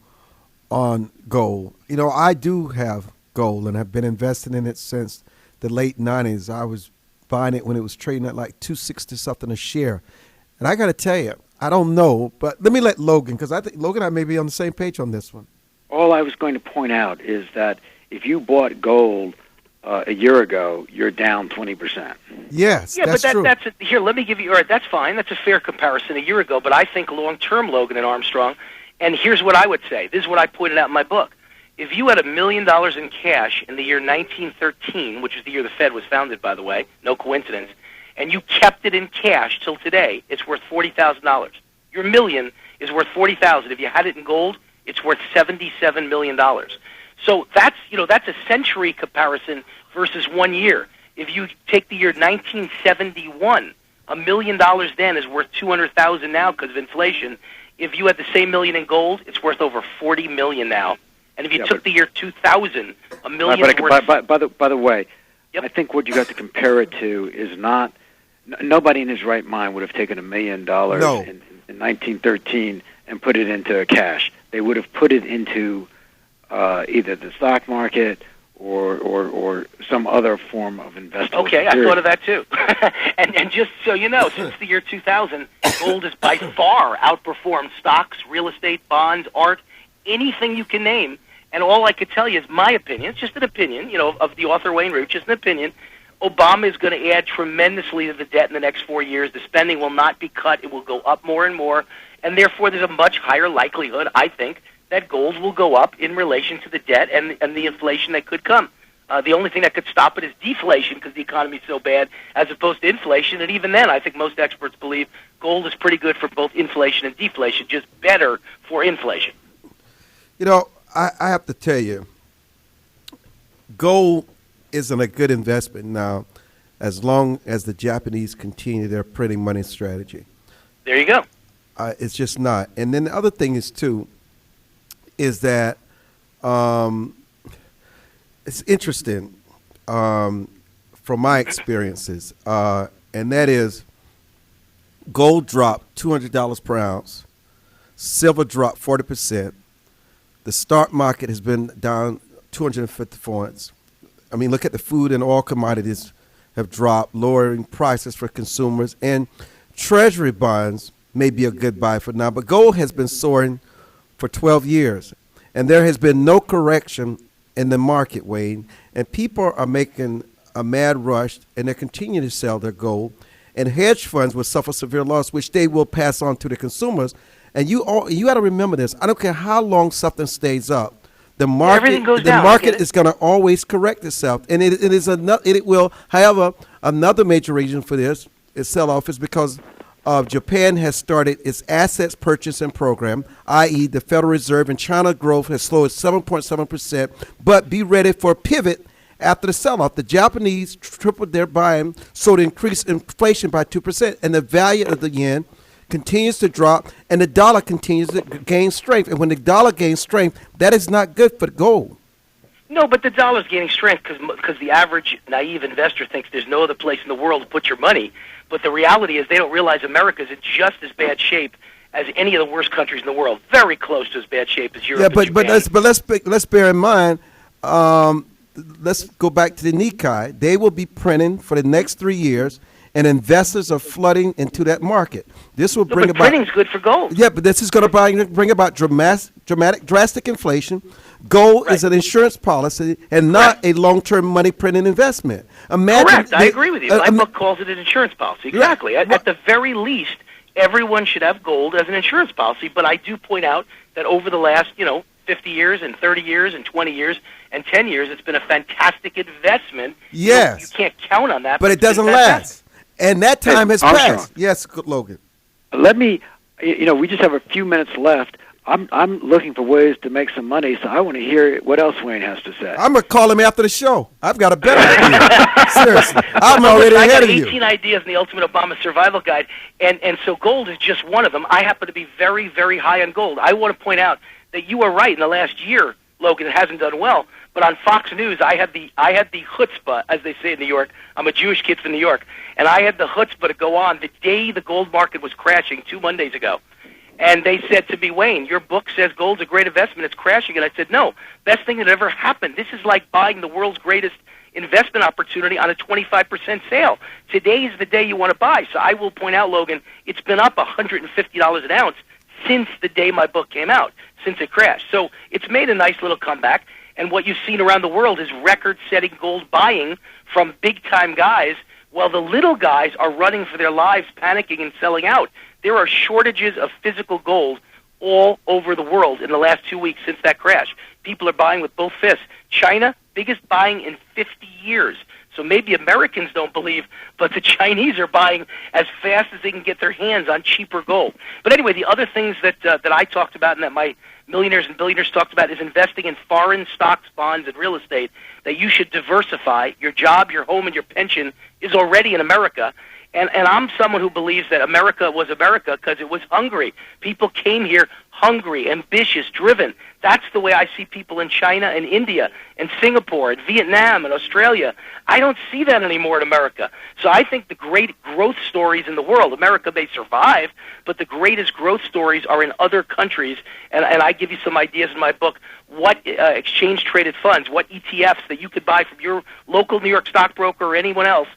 on gold. I do have gold, and I've been investing in it since the late 90s. I was buying it when it was trading at like $260 something a share. And I got to tell you, I don't know, but let me let Logan, because I think Logan and I may be on the same page on this one. All I was going to point out is that if you bought gold a year ago, you're down 20%. Yes, yeah, that's but true. Here, let me give you. All right, that's fine. That's a fair comparison a year ago. But I think long term, Logan and Armstrong. And here's what I would say. This is what I pointed out in my book. If you had $1 million in cash in the year 1913, which is the year the Fed was founded, by the way, no coincidence, and you kept it in cash till today, it's worth $40,000. Your million is worth $40,000. If you had it in gold, it's worth $77 million. So that's a century comparison versus 1 year. If you take the year 1971, $1 million then is worth $200,000 now because of inflation. If you had the same million in gold, it's worth over $40 million now. And if you took the year 2000, $1 million is worth. By the way, I think what you got to compare it to is not. Nobody in his right mind would have taken $1 million in 1913 and put it into cash. They would have put it into either the stock market or some other form of investment. Okay, I thought of that too. and just so you know, since the year 2000, gold has by far outperformed stocks, real estate, bonds, art, anything you can name. And all I could tell you is my opinion. It's just an opinion, of the author Wayne Root, just an opinion. Obama is going to add tremendously to the debt in the next 4 years. The spending will not be cut. It will go up more and more. And therefore, there's a much higher likelihood, I think, that gold will go up in relation to the debt and the inflation that could come. The only thing that could stop it is deflation because the economy is so bad, as opposed to inflation. And even then, I think most experts believe gold is pretty good for both inflation and deflation, just better for inflation. I have to tell you, gold isn't a good investment now as long as the Japanese continue their printing money strategy. There you go. It's just not. And then the other thing is, too, is that it's interesting from my experiences, and that is gold dropped $200 per ounce, silver dropped 40%, the stock market has been down 250 points. I mean, look at the food and oil commodities have dropped, lowering prices for consumers, and treasury bonds may be a good buy for now, but gold has been soaring for 12 years, and there has been no correction in the market, Wayne, and people are making a mad rush, and they're continuing to sell their gold, and hedge funds will suffer severe loss, which they will pass on to the consumers. And you got to remember this. I don't care how long something stays up. The market is going to always correct itself, and it will. However, another major reason for this sell-off is because Japan has started its assets purchasing program, i.e., the Federal Reserve, and China growth has slowed at 7.7%. But be ready for a pivot after the sell-off. The Japanese tripled their buying, so to increase inflation by 2%, and the value of the yen continues to drop, and the dollar continues to gain strength. And when the dollar gains strength, that is not good for gold. No, but the dollar's gaining strength because the average naive investor thinks there's no other place in the world to put your money. But the reality is they don't realize America's in just as bad shape as any of the worst countries in the world. Very close to as bad shape as Europe. Yeah, and Japan. but let's bear in mind. Let's go back to the Nikkei. They will be printing for the next 3 years, and investors are flooding into that market. This will bring about. Printing's good for gold. Yeah, but this is going to bring about drastic inflation. Gold is an insurance policy and not a long-term money printing investment. Correct. I agree with you. My book calls it an insurance policy. Exactly. Yeah. At the very least, everyone should have gold as an insurance policy. But I do point out that over the last, 50 years and 30 years and 20 years and 10 years, it's been a fantastic investment. Yes. You can't count on that. But it doesn't last. And that time has passed. Yes, Logan. Let me, we just have a few minutes left. I'm looking for ways to make some money, so I want to hear what else Wayne has to say. I'm going to call him after the show. I've got a better idea. Seriously. I'm already ahead of you. I got 18 ideas in the Ultimate Obama Survival Guide, and so gold is just one of them. I happen to be very, very high on gold. I want to point out that you are right. In the last year, Logan, it hasn't done well. But on Fox News, I had the chutzpah, as they say in New York. I'm a Jewish kid from New York, and I had the chutzpah to go on the day the gold market was crashing 2 Mondays ago. And they said to me, Wayne, your book says gold's a great investment. It's crashing. And I said, no, best thing that ever happened. This is like buying the world's greatest investment opportunity on a 25% sale. Today is the day you want to buy. So I will point out, Logan, it's been up $150 an ounce since the day my book came out, since it crashed. So it's made a nice little comeback. And what you've seen around the world is record-setting gold buying from big-time guys, while the little guys are running for their lives, panicking and selling out. There are shortages of physical gold all over the world in the last 2 weeks since that crash. People are buying with both fists. China, biggest buying in 50 years. So maybe Americans don't believe, but the Chinese are buying as fast as they can get their hands on cheaper gold. But anyway, the other things that I talked about and that my millionaires and billionaires talked about is investing in foreign stocks, bonds, and real estate, that you should diversify. Your job, your home, and your pension is already in America. And I'm someone who believes that America was America because it was hungry. People came here hungry, ambitious, driven. That's the way I see people in China and India and Singapore and Vietnam and Australia. I don't see that anymore in America. So I think the great growth stories in the world, America may survive, but the greatest growth stories are in other countries. And I give you some ideas in my book, what exchange-traded funds, what ETFs that you could buy from your local New York stockbroker or anyone else.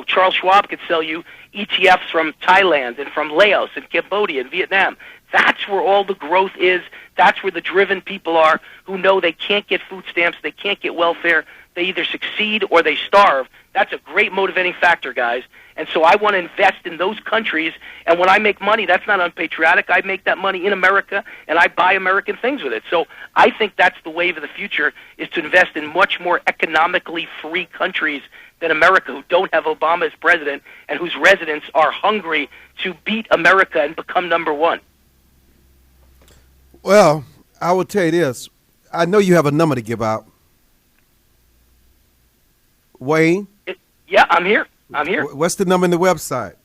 Charles Schwab could sell you ETFs from Thailand and from Laos and Cambodia and Vietnam. That's where all the growth is. That's where the driven people are who know they can't get food stamps, they can't get welfare. They either succeed or they starve. That's a great motivating factor, guys. And so I want to invest in those countries. And when I make money, that's not unpatriotic. I make that money in America, and I buy American things with it. So I think that's the wave of the future, is to invest in much more economically free countries than America, who don't have Obama as president and whose residents are hungry to beat America and become number one. Well, I will tell you this. I know you have a number to give out. Wayne? Yeah, I'm here. What's the number in the website?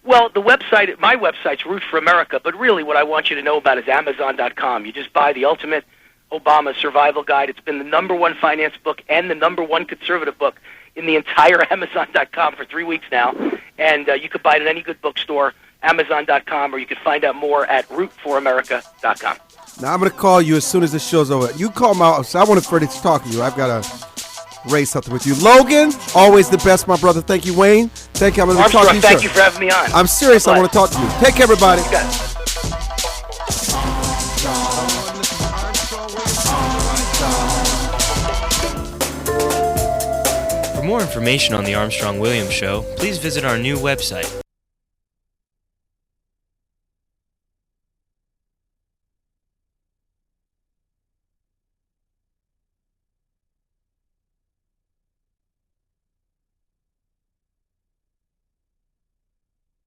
Well, my website's Root for America, but really what I want you to know about is Amazon.com. You just buy the Ultimate Obama Survival Guide. It's been the #1 finance book and the #1 conservative book in the entire Amazon.com for 3 weeks now. And you could buy it at any good bookstore, Amazon.com, or you could find out more at RootForAmerica.com. Now, I'm going to call you as soon as the show's over. You call me out. So I want to further talk to you. I've got to raise something with you. Logan, always the best, my brother. Thank you, Wayne. Thank you. I'm going to talk to you, thank you for having me on. I'm serious. I want to talk to you. Take care, everybody. For more information on the Armstrong Williams Show, please visit our new website,